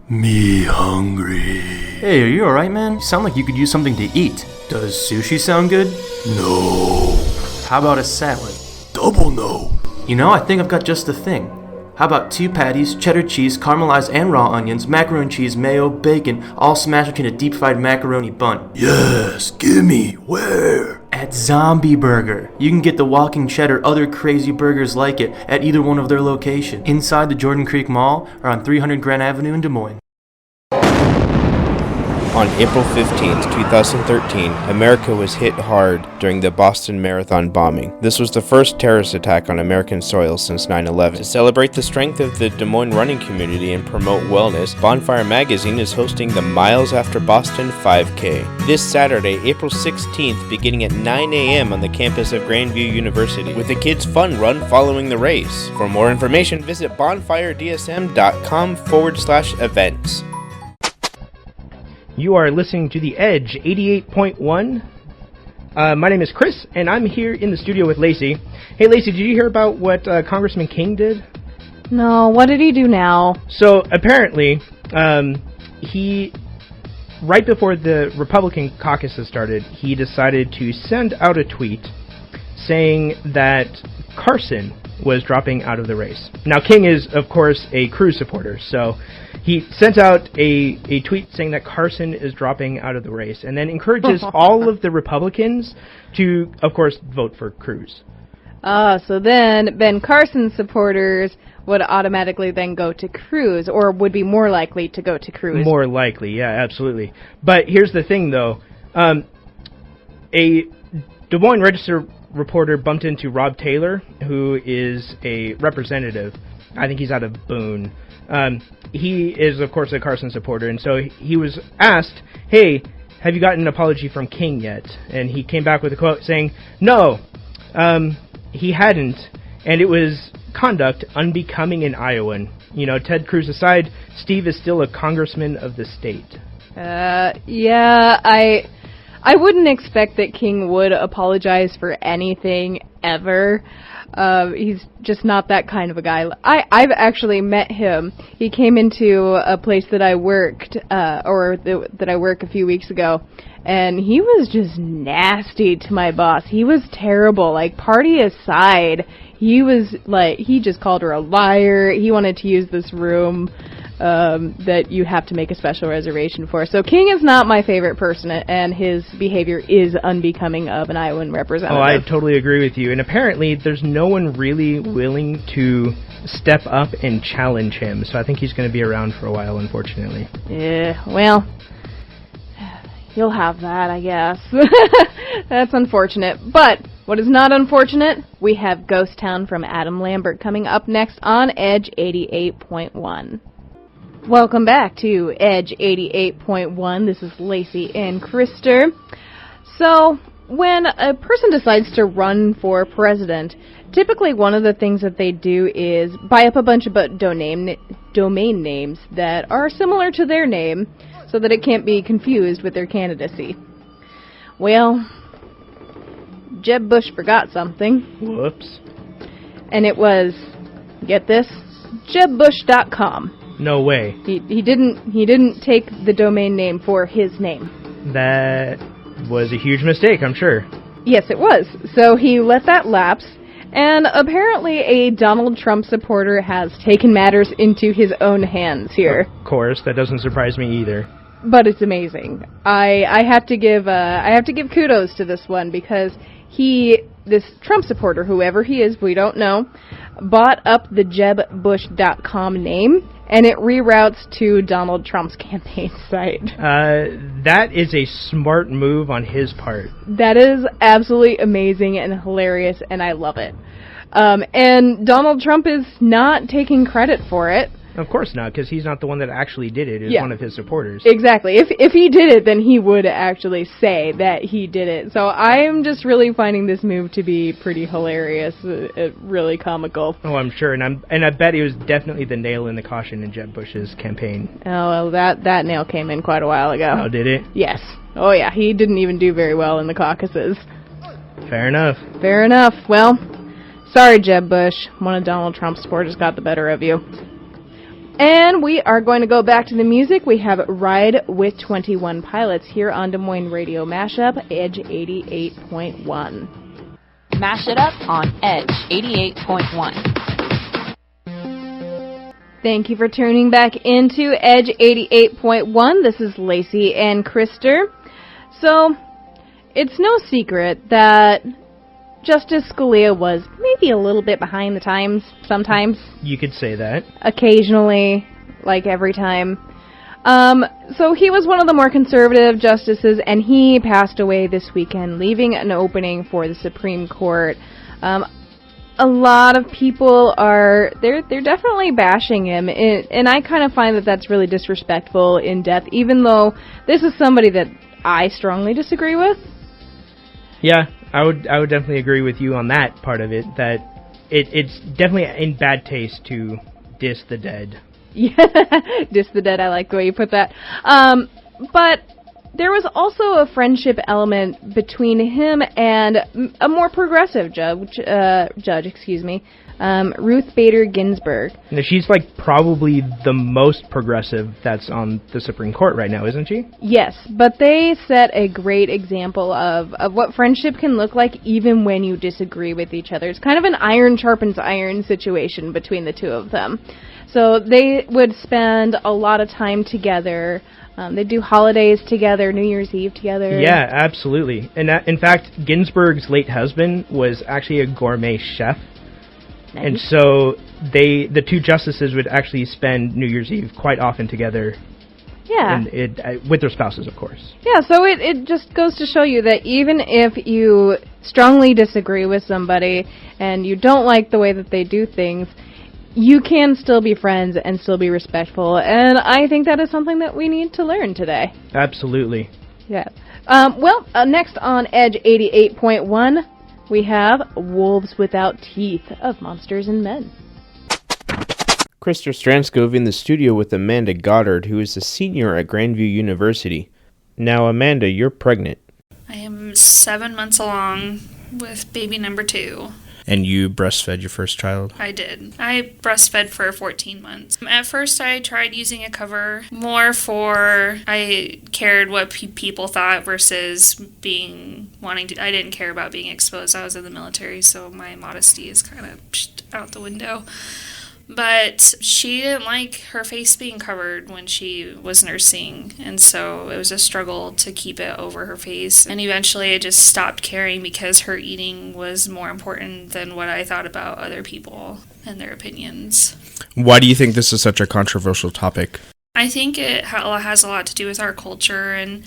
Me hungry. Hey, are you alright, man? You sound like you could use something to eat. Does sushi sound good? No. How about a salad? Double no. You know, I think I've got just the thing. How about 2 patties, cheddar cheese, caramelized and raw onions, macaroni cheese, mayo, bacon, all smashed into a deep-fried macaroni bun? Yes, gimme. Where? At Zombie Burger. You can get the walking cheddar, other crazy burgers like it, at either one of their locations. Inside the Jordan Creek Mall or on 300 Grand Avenue in Des Moines. On April 15, 2013, America was hit hard during the Boston Marathon bombing. This was the first terrorist attack on American soil since 9/11. To celebrate the strength of the Des Moines running community and promote wellness, Bonfire magazine is hosting the Miles After Boston 5K. This Saturday, April 16th, beginning at 9 a.m. on the campus of Grandview University, with a kids' fun run following the race. For more information, visit bonfiredsm.com/events. You are listening to The Edge 88.1. My name is Chris, and I'm here in the studio with Lacie. Hey, Lacie, did you hear about what Congressman King did? No, what did he do now? So, apparently, he, right before the Republican caucuses started, he decided to send out a tweet saying that Carson was dropping out of the race. Now, King is, of course, a Cruz supporter, so he sent out a tweet saying that Carson is dropping out of the race, and then encourages all of the Republicans to, of course, vote for Cruz. So then Ben Carson supporters would automatically then go to Cruz, or would be more likely to go to Cruz. More likely, yeah, absolutely. But here's the thing, though. A Des Moines Register reporter bumped into Rob Taylor, who is a representative. I think he's out of Boone. He is, of course, a Carson supporter, and so he was asked, hey, have you gotten an apology from King yet? And he came back with a quote saying, no, he hadn't, and it was conduct unbecoming an Iowan. You know, Ted Cruz aside, Steve is still a congressman of the state. Yeah, I wouldn't expect that King would apologize for anything ever. He's just not that kind of a guy. I've actually met him. He came into a place that I worked, that I work a few weeks ago, and he was just nasty to my boss. He was terrible. Like, party aside, he was like, he just called her a liar. He wanted to use this room that you have to make a special reservation for. So King is not my favorite person, and his behavior is unbecoming of an Iowan representative. Oh, I totally agree with you. And apparently there's no one really willing to step up and challenge him. So I think he's going to be around for a while, unfortunately. Yeah, well, you'll have that, I guess. That's unfortunate. But what is not unfortunate, we have Ghost Town from Adam Lambert coming up next on Edge 88.1. Welcome back to Edge 88.1. This is Lacie and Krister. So, when a person decides to run for president, typically one of the things that they do is buy up a bunch of domain names that are similar to their name so that it can't be confused with their candidacy. Well, Jeb Bush forgot something. Whoops. And it was, get this, jebbush.com. No way. He didn't take the domain name for his name. That was a huge mistake, I'm sure. Yes, it was. So he let that lapse, and apparently a Donald Trump supporter has taken matters into his own hands here. Of course, that doesn't surprise me either. But it's amazing. I have to give kudos to this one, because this Trump supporter, whoever he is, we don't know, bought up the jebbush.com name, and it reroutes to Donald Trump's campaign site. That is a smart move on his part. That is absolutely amazing and hilarious, and I love it. And Donald Trump is not taking credit for it. Of course not, because he's not the one that actually did it. It's one of his supporters. Exactly. If he did it, then he would actually say that he did it. So I'm just really finding this move to be pretty hilarious, really comical. Oh, I'm sure, and I bet it was definitely the nail in the coffin in Jeb Bush's campaign. Oh, well, that nail came in quite a while ago. Oh, did it? Yes. Oh, yeah. He didn't even do very well in the caucuses. Fair enough. Fair enough. Well, sorry, Jeb Bush. One of Donald Trump's supporters got the better of you. And we are going to go back to the music. We have Ride with 21 Pilots here on Des Moines Radio Mashup, Edge 88.1. Mash it up on Edge 88.1. Thank you for tuning back into Edge 88.1. This is Lacie and Krister. So, it's no secret that Justice Scalia was maybe a little bit behind the times sometimes. You could say that. Occasionally, like every time. So he was one of the more conservative justices, and he passed away this weekend, leaving an opening for the Supreme Court. A lot of people they're definitely bashing him, and I kind of find that that's really disrespectful in depth, even though this is somebody that I strongly disagree with. Yeah, I would definitely agree with you on that part of it, that it's definitely in bad taste to diss the dead. Yeah, diss the dead, I like the way you put that. But there was also a friendship element between him and a more progressive judge, Ruth Bader Ginsburg. Now, she's like probably the most progressive that's on the Supreme Court right now, isn't she? Yes, but they set a great example of what friendship can look like even when you disagree with each other. It's kind of an iron sharpens iron situation between the two of them. So they would spend a lot of time together. They do holidays together, New Year's Eve together. Yeah, absolutely. And in fact, Ginsburg's late husband was actually a gourmet chef. Nice. And so the two justices would actually spend New Year's Eve quite often together. Yeah. And with their spouses, of course. Yeah, so it just goes to show you that even if you strongly disagree with somebody and you don't like the way that they do things, you can still be friends and still be respectful, and I think that is something that we need to learn today. Absolutely. Yeah. Next on Edge 88.1, we have Wolves Without Teeth of Monsters and Men. Krister Strandskov in the studio with Amanda Goddard, who is a senior at Grandview University. Now, Amanda, you're pregnant. I am 7 months along with baby number 2. And you breastfed your first child? I did. I breastfed for 14 months. At first, I tried using a cover more for, I cared what people thought versus I didn't care about being exposed. I was in the military, so my modesty is kind of out the window. But she didn't like her face being covered when she was nursing, and so it was a struggle to keep it over her face. And eventually I just stopped caring because her eating was more important than what I thought about other people and their opinions. Why do you think this is such a controversial topic? I think it has a lot to do with our culture and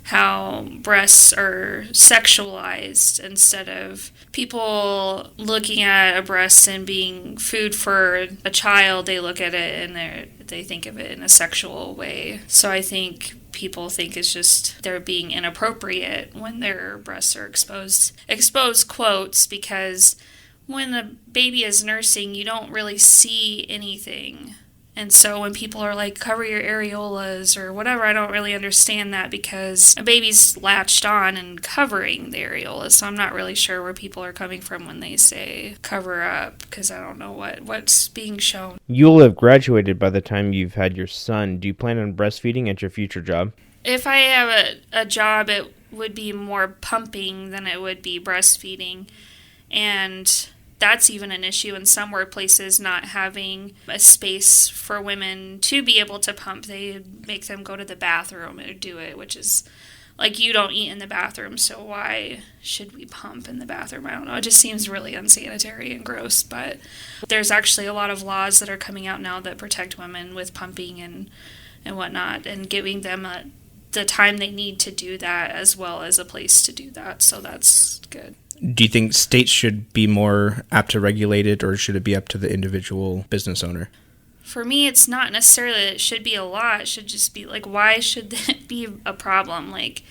how breasts are sexualized instead of people looking at a breast and being food for a child. They look at it and they think of it in a sexual way. So I think people think it's just they're being inappropriate when their breasts are exposed. Exposed quotes, because when a baby is nursing, you don't really see anything. And so when people are like, cover your areolas or whatever, I don't really understand that because a baby's latched on and covering the areolas. So I'm not really sure where people are coming from when they say cover up, because I don't know what's being shown. You'll have graduated by the time you've had your son. Do you plan on breastfeeding at your future job? If I have a job, it would be more pumping than it would be breastfeeding. And that's even an issue in some workplaces, not having a space for women to be able to pump. They make them go to the bathroom and do it, which is like, you don't eat in the bathroom, so why should we pump in the bathroom? I don't know. It just seems really unsanitary and gross. But there's actually a lot of laws that are coming out now that protect women with pumping and whatnot, and giving them the time they need to do that as well as a place to do that. So that's good. Do you think states should be more apt to regulate it, or should it be up to the individual business owner? For me, it's not necessarily that it should be a law. It should just be like, why should that be a problem? Like,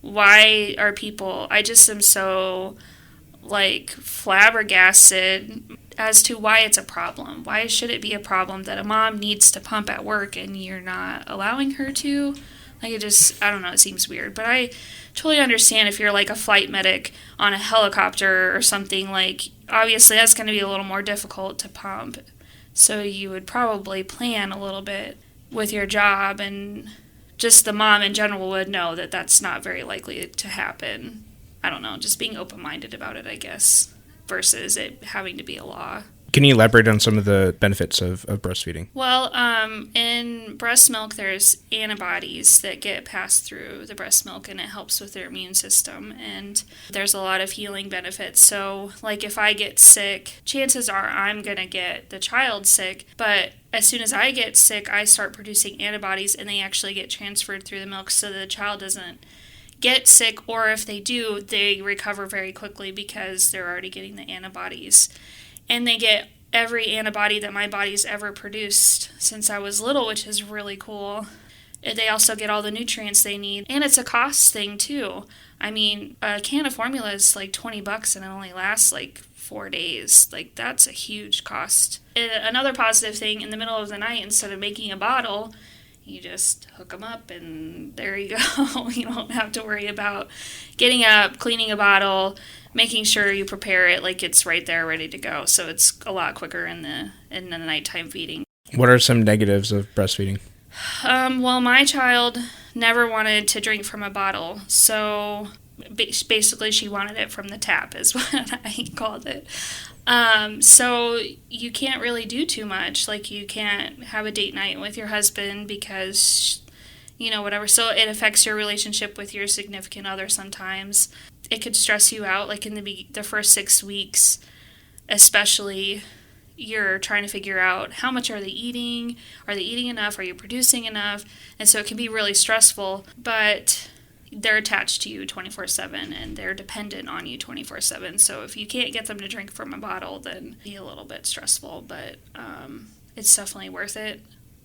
why are people... I just am so, like, flabbergasted as to why it's a problem. Why should it be a problem that a mom needs to pump at work and you're not allowing her to? Like, it just, I don't know, it seems weird. But I totally understand if you're like a flight medic on a helicopter or something, like, obviously that's going to be a little more difficult to pump. So you would probably plan a little bit with your job, and just the mom in general would know that that's not very likely to happen. I don't know, just being open-minded about it, I guess, versus it having to be a law. Can you elaborate on some of the benefits of breastfeeding? Well, in breast milk, there's antibodies that get passed through the breast milk, and it helps with their immune system. And there's a lot of healing benefits. So, like, if I get sick, chances are I'm going to get the child sick. But as soon as I get sick, I start producing antibodies, and they actually get transferred through the milk so the child doesn't get sick. Or if they do, they recover very quickly because they're already getting the antibodies. And they get every antibody that my body's ever produced since I was little, which is really cool. They also get all the nutrients they need. And it's a cost thing, too. I mean, a can of formula is like $20 and it only lasts like 4 days. Like, that's a huge cost. Another positive thing, in the middle of the night, instead of making a bottle, you just hook them up and there you go. You don't have to worry about getting up, cleaning a bottle, making sure you prepare it like it's right there ready to go. So it's a lot quicker in the nighttime feeding. What are some negatives of breastfeeding? Well, my child never wanted to drink from a bottle. So basically she wanted it from the tap is what I called it. So you can't really do too much. Like, you can't have a date night with your husband because, whatever. So it affects your relationship with your significant other sometimes. It could stress you out, like in the first 6 weeks, especially. You're trying to figure out how much are they eating? Are they eating enough? Are you producing enough? And so it can be really stressful, but they're attached to you 24/7 and they're dependent on you 24/7. So if you can't get them to drink from a bottle, then it'd be a little bit stressful, but it's definitely worth it.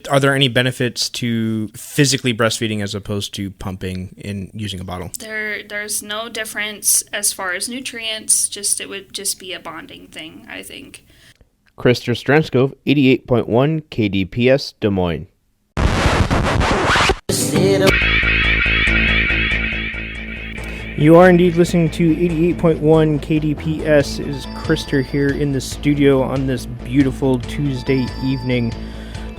Are there any benefits to physically breastfeeding as opposed to pumping and using a bottle? There's no difference as far as nutrients, it would just be a bonding thing, I think. Krister Strandskov, 88.1 KDPS, Des Moines. You are indeed listening to 88.1 KDPS. It is Krister here in the studio on this beautiful Tuesday evening.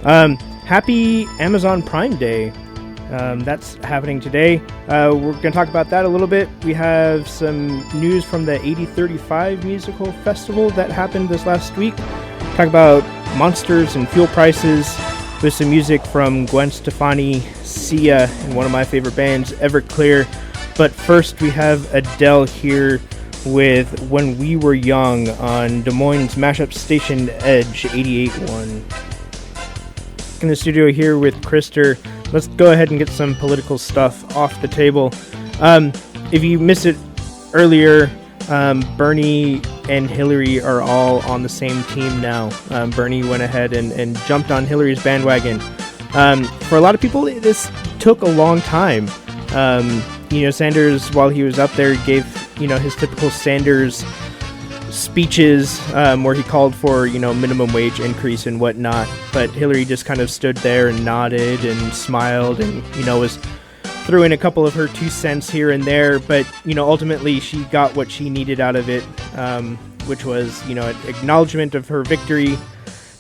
Happy Amazon Prime Day. That's happening today. We're going to talk about that a little bit. We have some news from the 8035 Musical Festival that happened this last week. Talk about monsters and fuel prices with some music from Gwen Stefani, Sia, and one of my favorite bands, Everclear. But first, we have Adele here with When We Were Young on Des Moines mashup station Edge 88.1. In the studio here with Krister. Let's go ahead and get some political stuff off the table. If you missed it earlier, Bernie and Hillary are all on the same team now. Bernie went ahead and jumped on Hillary's bandwagon. For a lot of people, this took a long time. Sanders, while he was up there, gave, his typical Sanders speeches where he called for, minimum wage increase and whatnot. But Hillary just kind of stood there and nodded and smiled and, was threw in a couple of her 2 cents here and there. But, ultimately she got what she needed out of it, which was, an acknowledgement of her victory,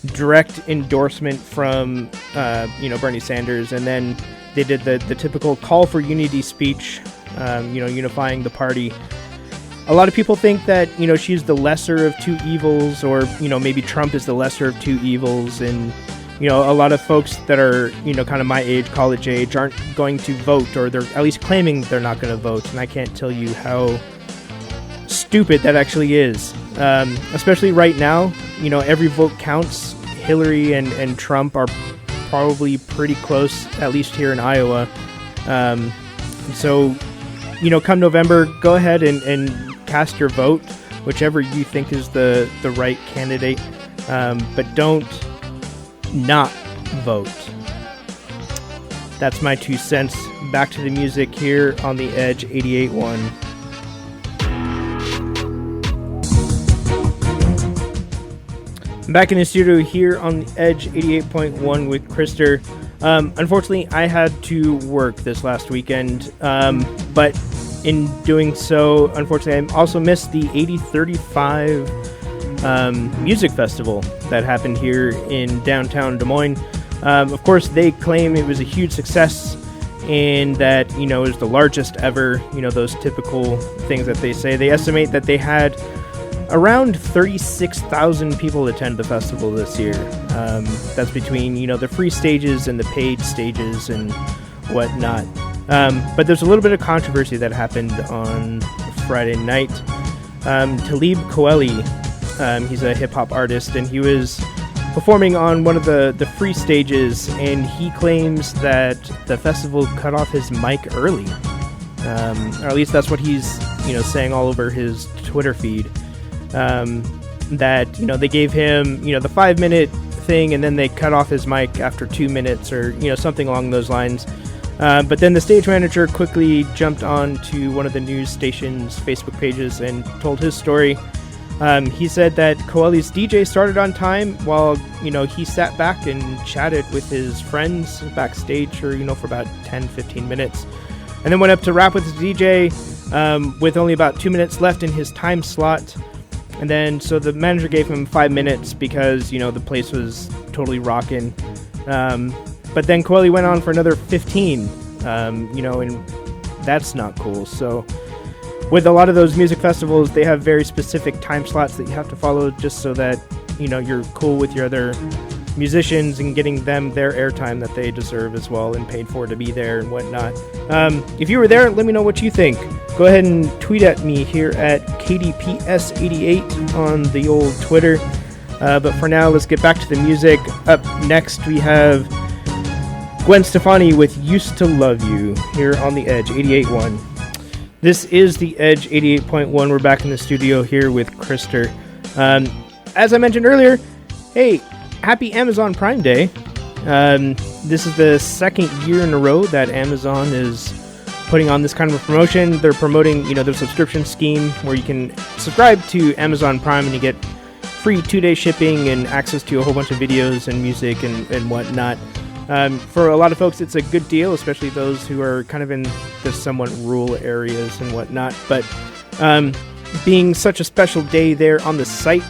direct endorsement from, Bernie Sanders. And then they did the typical call for unity speech, unifying the party. A lot of people think that, she's the lesser of two evils, or, maybe Trump is the lesser of two evils. And, a lot of folks that are, kind of my age, college age, aren't going to vote, or they're at least claiming they're not going to vote. And I can't tell you how stupid that actually is. Especially right now, every vote counts. Hillary and Trump are probably pretty close, at least here in Iowa. So, come November, go ahead and cast your vote, whichever you think is the right candidate. But don't not vote. That's my 2 cents. Back to the music here on the Edge 88.1. Back in the studio here on the Edge 88.1 with Krister. Unfortunately, I had to work this last weekend, but in doing so, unfortunately, I also missed the 8035 music festival that happened here in downtown Des Moines. Of course, they claim it was a huge success and that, it was the largest ever, those typical things that they say. They estimate that they had around 36,000 people attend the festival this year. That's between, the free stages and the paid stages and whatnot. But there's a little bit of controversy that happened on Friday night. Talib Kweli, he's a hip-hop artist, and he was performing on one of the free stages, and he claims that the festival cut off his mic early. Or at least that's what he's, saying all over his Twitter feed. That, they gave him, the 5-minute thing, and then they cut off his mic after 2 minutes or, something along those lines. But then the stage manager quickly jumped on to one of the news station's Facebook pages and told his story. He said that Kweli's DJ started on time while, he sat back and chatted with his friends backstage for about 10-15 minutes. And then went up to rap with his DJ with only about 2 minutes left in his time slot. And then, so the manager gave him 5 minutes because, the place was totally rocking. But then Kweli went on for another 15, and that's not cool. So with a lot of those music festivals, they have very specific time slots that you have to follow just so that, you're cool with your other musicians and getting them their airtime that they deserve as well and paid for to be there and whatnot. If you were there, let me know what you think. Go ahead and tweet at me here at KDPS88 on the old Twitter. But for now, let's get back to the music. Up next, we have Gwen Stefani with Used to Love You here on The Edge 88.1. This is The Edge 88.1. We're back in the studio here with Krister. As I mentioned earlier, hey, happy Amazon Prime Day. This is the second year in a row that Amazon is putting on this kind of a promotion. They're promoting, their subscription scheme where you can subscribe to Amazon Prime and you get free 2-day shipping and access to a whole bunch of videos and music and whatnot. For a lot of folks, it's a good deal, especially those who are kind of in the somewhat rural areas and whatnot. But being such a special day there on the site,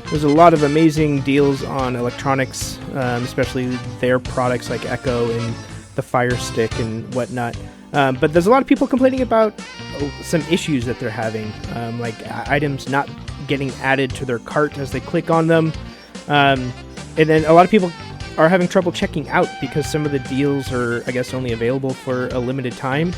there's a lot of amazing deals on electronics, especially their products like Echo and the Fire Stick and whatnot. But there's a lot of people complaining about some issues that they're having, like items not getting added to their cart as they click on them. And then a lot of people are having trouble checking out because some of the deals are, I guess, only available for a limited time.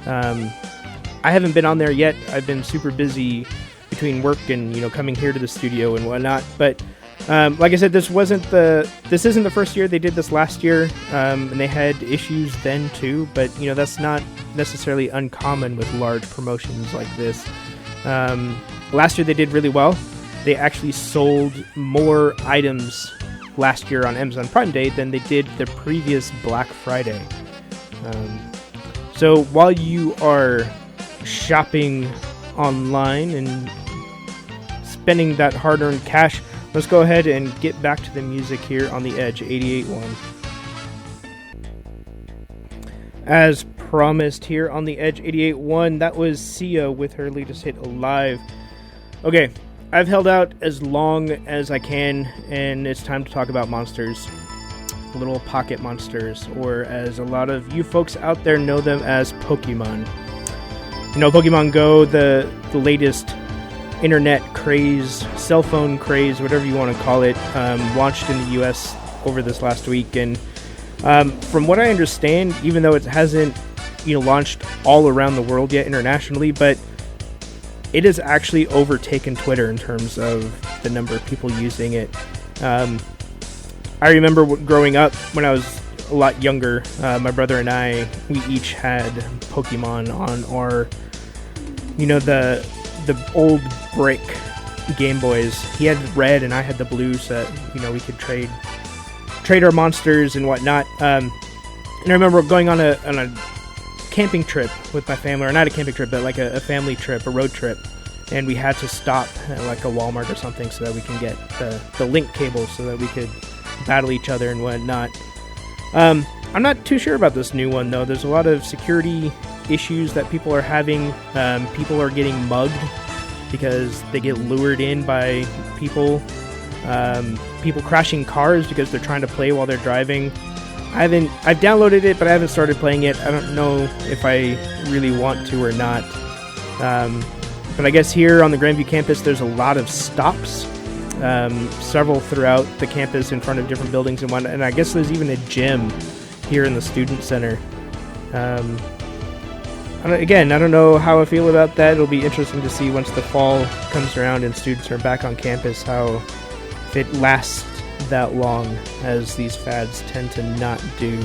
I haven't been on there yet. I've been super busy between work and, coming here to the studio and whatnot. But like I said, this isn't the first year. They did this last year, and they had issues then too. But, that's not necessarily uncommon with large promotions like this. Last year they did really well. They actually sold more items last year on Amazon Prime Day than they did the previous Black Friday. So while you are shopping online and spending that hard-earned cash, let's go ahead and get back to the music here on The Edge 88.1. As promised here on The Edge 88.1, that was Sia with her latest hit, Alive. Okay, I've held out as long as I can, and it's time to talk about monsters. Little pocket monsters, or as a lot of you folks out there know them as Pokemon. Pokemon Go, the latest internet craze, cell phone craze, whatever you want to call it, launched in the US over this last week. And from what I understand, even though it hasn't launched all around the world yet internationally, but it has actually overtaken Twitter in terms of the number of people using it. I remember growing up when I was a lot younger, my brother and I, we each had Pokemon on our, the old brick Game Boys. He had red and I had the blue, so that, we could trade our monsters and whatnot. And I remember going on a camping trip with my family, or not a camping trip, but like a family trip, a road trip, and we had to stop at like a Walmart or something so that we can get the link cables so that we could battle each other and whatnot. I'm not too sure about this new one though. There's a lot of security issues that people are having. People are getting mugged because they get lured in by people crashing cars because they're trying to play while they're driving. I've downloaded it, but I haven't started playing it. I don't know if I really want to or not. But I guess here on the Grandview campus, there's a lot of stops, several throughout the campus in front of different buildings and whatnot. And I guess there's even a gym here in the student center. I don't know how I feel about that. It'll be interesting to see once the fall comes around and students are back on campus, if it lasts that long, as these fads tend to not do.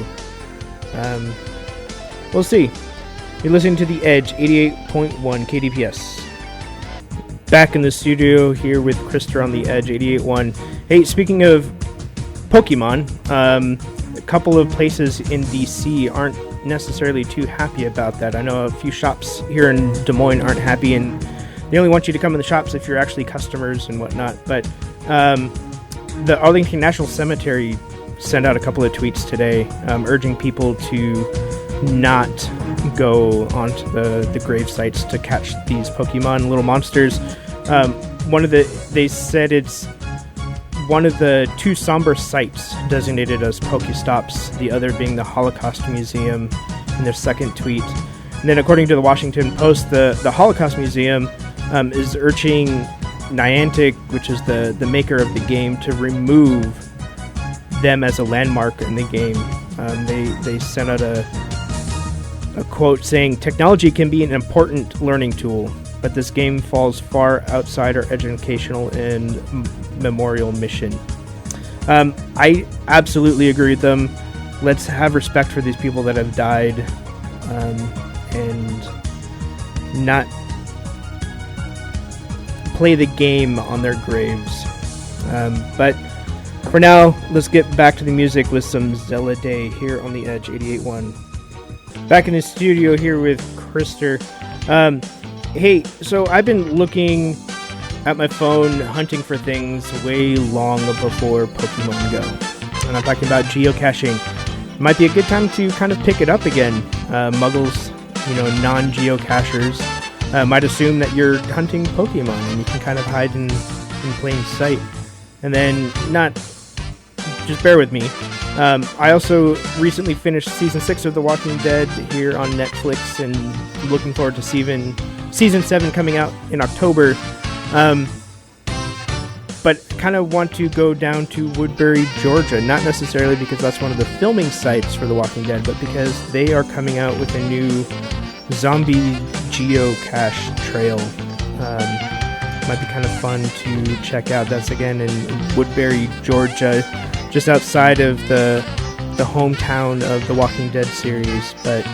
We'll see. You're listening to The Edge, 88.1 KDPS. Back in the studio here with Krister on The Edge, 88.1. Hey, speaking of Pokemon, a couple of places in DC aren't necessarily too happy about that. I know a few shops here in Des Moines aren't happy, and they only want you to come in the shops if you're actually customers and whatnot. But the Arlington National Cemetery sent out a couple of tweets today urging people to not go onto the grave sites to catch these Pokemon little monsters. They said it's one of the two somber sites designated as Pokestops, the other being the Holocaust Museum in their second tweet. And then according to the Washington Post, the Holocaust Museum is urging Niantic, which is the maker of the game, to remove them as a landmark in the game. They sent out a quote saying, "Technology can be an important learning tool, but this game falls far outside our educational and memorial mission." I absolutely agree with them. Let's have respect for these people that have died, and not play the game on their graves. But for now, let's get back to the music with some Zella Day here on The Edge 88.1. Back in the studio here with Krister. Hey, so I've been looking at my phone, hunting for things way long before Pokemon Go. And I'm talking about geocaching. It might be a good time to kind of pick it up again. Muggles, non-geocachers, might assume that you're hunting Pokemon and you can kind of hide in plain sight. And then just bear with me. I also recently finished Season 6 of The Walking Dead here on Netflix, and looking forward to Season 7 coming out in October. But kind of want to go down to Woodbury, Georgia, not necessarily because that's one of the filming sites for The Walking Dead, but because they are coming out with a new zombie geocache trail. Might be kind of fun to check out. That's again in Woodbury, Georgia, just outside of the hometown of the Walking Dead series. But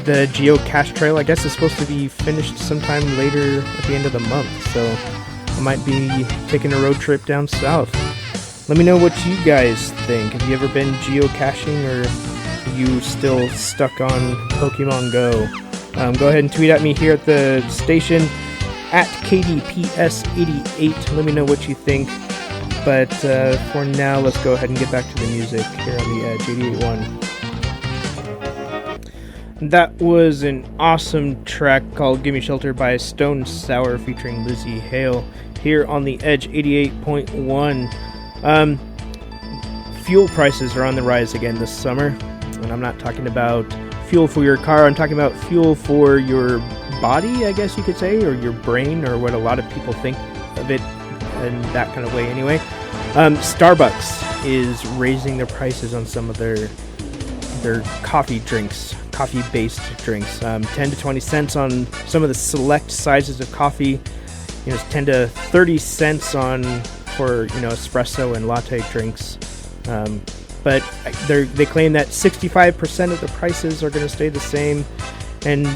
the geocache trail, I guess, is supposed to be finished sometime later at the end of the month. So I might be taking a road trip down south. Let me know what you guys think. Have you ever been geocaching, or are you still stuck on Pokemon Go? Go ahead and tweet at me here at the station at KDPS88. Let me know what you think. But for now, let's go ahead and get back to the music here on The Edge 88.1. That was an awesome track called Gimme Shelter by Stone Sour featuring Lizzie Hale here on The Edge 88.1. Fuel prices are on the rise again this summer. And I'm not talking about fuel for your car. I'm talking about fuel for your body, I guess you could say, or your brain, or what a lot of people think of it in that kind of way anyway. Starbucks is raising their prices on some of their coffee-based drinks. 10 to 20 cents on some of the select sizes of coffee. 10 to 30 cents for espresso and latte drinks. But they claim that 65% of the prices are going to stay the same, and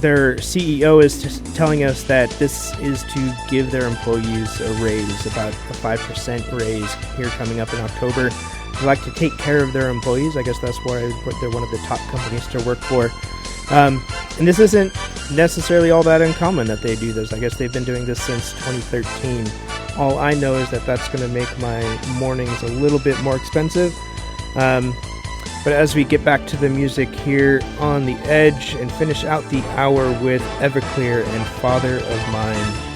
their CEO is just telling us that this is to give their employees a raise, about a 5% raise here coming up in October. They like to take care of their employees. I guess that's why they're one of the top companies to work for. And this isn't necessarily all that uncommon that they do this. I guess they've been doing this since 2013. All I know is that that's going to make my mornings a little bit more expensive. But as we get back to the music here on The Edge and finish out the hour with Everclear and Father of Mine.